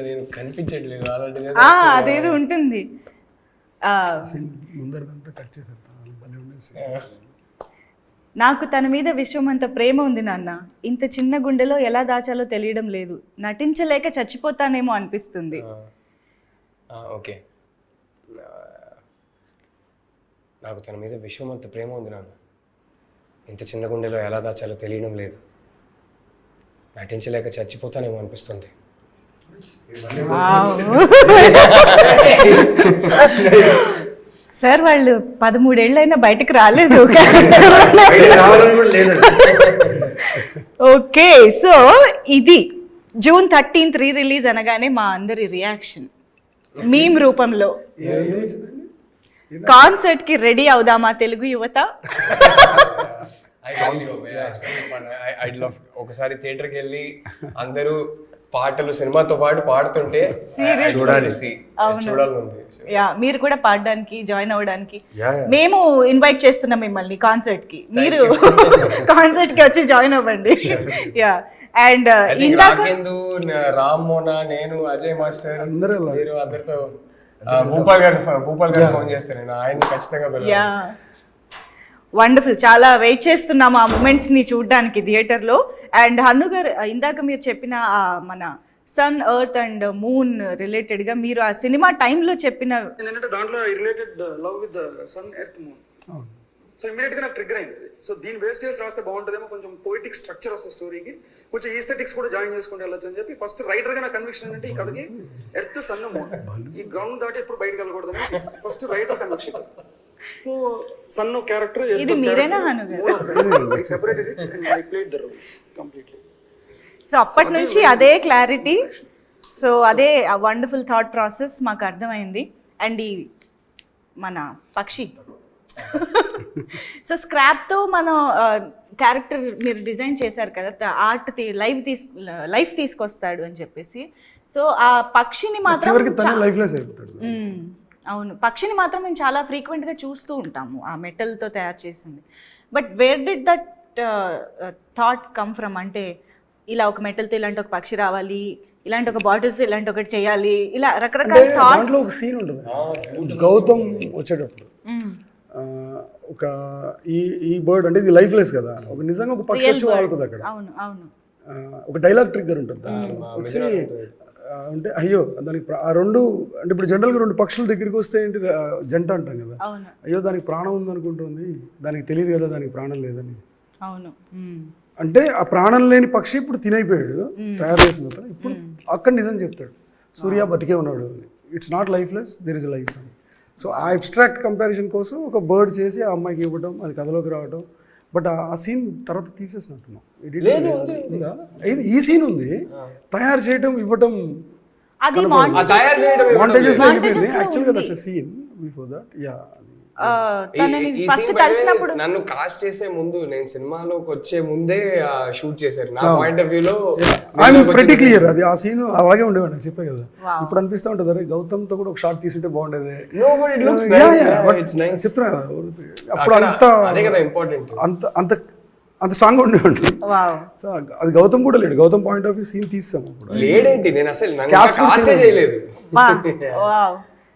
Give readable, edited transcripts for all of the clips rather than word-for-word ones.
నేను కనిపించట్లేదు అలాంటిది అదేదో ఉంటుంది. ముందరదంతా కట్ చేసేస్తాను. నాకు తన మీద విశ్వమంత ప్రేమ ఉంది నాన్న, ఇంత చిన్న గుండెలో ఎలా దాచాలో తెలియడం లేదు, నటించలేక చచ్చిపోతానేమో అనిపిస్తుంది. ఓకే, నాకు తన మీద విశ్వమంత ప్రేమ ఉంది నాన్న, ఇంత చిన్న గుండెలో ఎలా దాచాలో తెలియడం లేదు, నటించలేక చచ్చిపోతానేమో అనిపిస్తుంది. సార్ వాళ్ళు 13 ఏళ్ళైనా బయటకు రాలేదు. ఓకే, సో ఇది June 13th రిలీజ్ అనగానే మా అందరి రియాక్షన్ మీమ్ రూపంలో. కాన్సర్ట్ కి రెడీ అవుదామా తెలుగు యువత? ఒకసారి థియేటర్కి వెళ్ళి అందరూ పాటలు సినిమాతో పాటు పాడుతుంటే చూడాలి. మీరు కూడా పాడడానికి జాయిన్ అవ్వడానికి మేము ఇన్వైట్ చేస్తున్నాం మిమ్మల్ని కాన్సర్ట్ కి, మీరు కాన్సర్ట్ కి వచ్చి జాయిన్ అవ్వండి. యా, అండ్ రాకేందు, రామ్ మోనా, నేను, అజయ్ మాస్టర్ అందరితో భూపాల్ గారు ఫోన్ చేస్తాను, నేను ఆయన ఖచ్చితంగా. వండర్ఫుల్, చాలా వెయిట్ చేస్తున్నాము ఆ మూమెంట్స్ని చూడడానికి థియేటర్లో. అండ్ హన్ను గారు, ఇందాక మీరు చెప్పిన మన సన్, ఎర్త్ అండ్ మూన్ రిలేటెడ్గా మీరు ఆ సినిమా టైంలో చెప్పిన ఏంటంటే దాంట్లో related love with sun, earth, moon. So ఇమీడియట్గా నాకు ట్రిగ్గర్ అయింది. సో దీన్ని బేస్ చేసి రాస్తే బాగుంటుందేమో, కొంచెం పోయిటిక్ స్ట్రక్చర్ వస్తుంది స్టోరీకి, కొంచెం ఈస్థెటిక్స్ కూడా జాయిన్ చేసుకుంటే వెళ్ళొచ్చు అని చెప్పి ఫస్ట్ రైటర్గా నా కన్విక్షన్ ఏంటంటే ఈ కథకి ఎర్త్, సన్, మూన్ ఈ గ్రౌండ్ దాటి ఎప్పుడు బయటకు వెళ్ళకూడదని first writer conviction. So sun character ఇది మీరేనా హను గారు? Separated it and I played the roles completely. So అప్పటి నుంచి అదే క్లారిటీ, సో అదే వండర్ఫుల్ థాట్ ప్రాసెస్ మాకు అర్థమైంది. అండ్ ఈ మన పక్షి సో స్క్రాప్తో మనం క్యారెక్టర్ మీరు డిజైన్ చేశారు కదా, ఆర్ట్ లైఫ్ తీసుకొస్తాడు అని చెప్పేసి. సో ఆ పక్షిని మాత్రం అవును, పక్షిని మాత్రం మేము చాలా ఫ్రీక్వెంట్గా చూస్తూ ఉంటాము ఆ మెటల్తో తయారు చేసింది. But where did that thought come from? అంటే ఇలా ఒక మెటల్తో ఇలాంటి ఒక పక్షి రావాలి, ఇలాంటి ఒక బాటిల్స్ ఇలాంటి ఒకటి చేయాలి, ఇలా రకరకాల థాట్స్. ఒక సీన్ ఉంటుంది గౌతమ్ వచ్చేటప్పుడు, ఒక ఈ బర్డ్ అంటే ఇది లైఫ్ లెస్ కదా, ఒక నిజంగా ఒక పక్షి వచ్చి వాళ్తుంది అక్కడ. అవును అవును, ఒక డైలాగ్ ట్రిగ్గర్ ఉంటుంది వచ్చి అంటే అయ్యో దానికి ఆ రెండు అంటే ఇప్పుడు జనరల్గా రెండు పక్షుల దగ్గరికి వస్తే ఏంటి జంట అంటాం కదా, అయ్యో దానికి ప్రాణం ఉందనుకుంటుంది, దానికి తెలియదు కదా దానికి ప్రాణం లేదని. అవును, అంటే ఆ ప్రాణం లేని పక్షి ఇప్పుడు తినైపోయాడు తయారు చేసిన తర్వాత, ఇప్పుడు అక్కడ నిజం చెప్తాడు సూర్య బతికే ఉన్నాడు అని. It's not life less, there is life అని. సో ఆ అబ్స్ట్రాక్ట్ కంపారిజన్ కోసం ఒక బర్డ్ చేసి ఆ అమ్మాయికి ఇవ్వడం, అది కథలోకి రావడం. బట్ ఆ సీన్ తర్వాత తీసేసినట్టున్నాం, ఈ సీన్ ఉంది తయారు చేయడం ఇవ్వడం మాంటేజెస్ లో వెళ్ళిపోయింది. యాక్చువల్గా that's a scene before that. Yeah, నన్ను కాస్ట్ చేసే ముందు, నేను సినిమాలోకి వచ్చే ముందే షూట్ చేశారు నా పాయింట్ ఆఫ్ వ్యూలో. ఐఎమ్ ప్రెటీ క్లియర్, అది ఆ సీన్ అలాగే ఉండేవాడు చెప్పే కదా. ఇప్పుడు అనిపిస్తూ ఉంటుంది అరే గౌతమ్ తో కూడా ఒక షాట్ తీసుంటే బాగుండేది చెప్తున్నా కదా. అప్పుడు అంత స్ట్రాంగ్ ఉండేవాడు. సో అది గౌతమ్ కూడా లేడు, Gautam point of view scene తీసాము లేడేంటి, నేను అసలు చేయలేదు.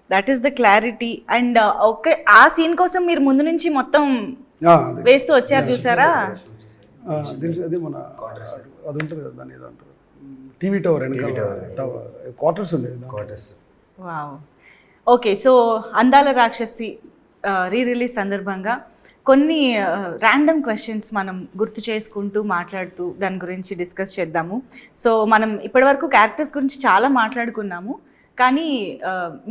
That is the clarity. And okay, ఆ సీన్ కోసం మీరు ముందు నుంచి మొత్తం వేస్తూ వచ్చారు చూసారా? అదే మన అది ఉంటుంది కదా, దాని ఏదో అంటారు టీవీ టవర్ క్వార్టర్స్ ఉండేది. Wow, okay. సో అందాల రాక్షసి రిలీజ్ సందర్భంగా కొన్ని ర్యాండమ్ క్వశ్చన్స్ మనం గుర్తు చేసుకుంటూ మాట్లాడుతూ దాని గురించి డిస్కస్ చేద్దాము. సో మనం ఇప్పటివరకు క్యారెక్టర్స్ గురించి చాలా మాట్లాడుకున్నాము, కానీ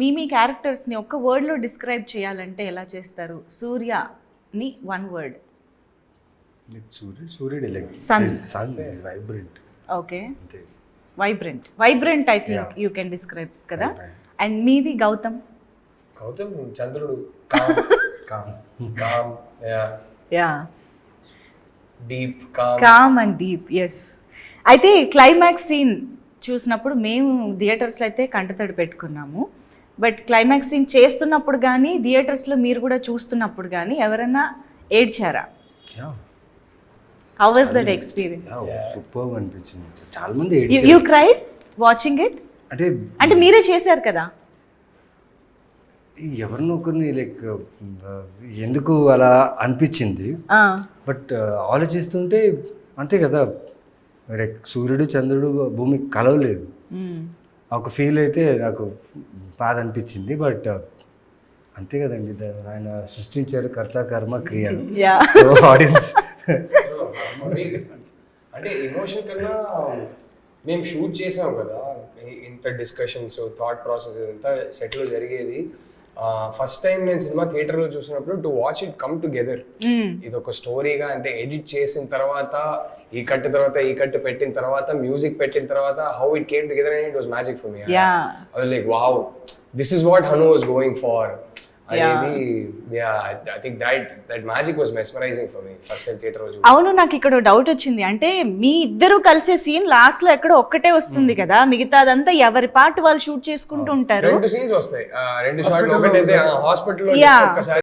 మీ క్యారెక్టర్స్ని ఒక్క వర్డ్లో డిస్క్రైబ్ చేయాలంటే ఎలా చేస్తారు? సూర్యని one word. Okay, vibrant I think you can describe కదా. అండ్ మీది గౌతమ్? గౌతమ్ చంద్రుడు, కామ్ అండ్ డీప్. ఎస్. అయితే క్లైమాక్స్ సీన్ చూసినప్పుడు మేము థియేటర్స్లో అయితే కంటతడి పెట్టుకున్నాము. బట్ క్లైమాక్స్ సీన్ చేస్తున్నప్పుడు కానీ థియేటర్స్లో మీరు కూడా చూస్తున్నప్పుడు కానీ ఎవరైనా ఏడ్చారా? How was that experience? Super అనిపించింది. చాలా మంది యు క్రైడ్ వాచింగ్ ఇట్? అంటే మీరే చేశారు కదా. ఎవరినో ఒకరిని లైక్ ఎందుకు అలా అనిపించింది. బట్ ఆలోచిస్తుంటే అంతే కదా, లైక్ సూర్యుడు చంద్రుడు భూమి కలవలేదు. ఒక ఫీల్ అయితే నాకు బాధ అనిపించింది. బట్ అంతే కదండి, ఆయన సృష్టించారు కర్త కర్మ క్రియలు. సో ఆడియన్స్ అంటే ఎమోషన్ కన్నా మేము షూట్ చేసాం కదా, ఇంత డిస్కషన్స్ థాట్ ప్రాసెస్ ఇంత సెట్లో జరిగేది. ఫస్ట్ టైం నేను సినిమా థియేటర్లో చూసినప్పుడు to watch it come together, ఇది ఒక స్టోరీగా అంటే ఎడిట్ చేసిన తర్వాత ఈ కట్ తర్వాత ఈ కట్ పెట్టిన తర్వాత మ్యూజిక్ పెట్టిన తర్వాత how it came together and it was magic for me. I was like wow, this is what Hanu was going for అనేది. I think that magic was mesmerising for me first time theatre లో. అవును, నాకు ఇక్కడ doubt వచ్చింది. అంటే మీ ఇద్దరు కలిసే scene last లో ఎక్కడో ఒక్కటే వస్తుంది కదా, మిగతాదంతా ఎవరి పార్ట్ వాళ్ళు షూట్ చేసుకుంటూ ఉంటారు. 2 సీన్స్ వస్తాయి, 2 షాట్లు. ఒకటైతే హాస్పిటల్ లో ఒక్కసారి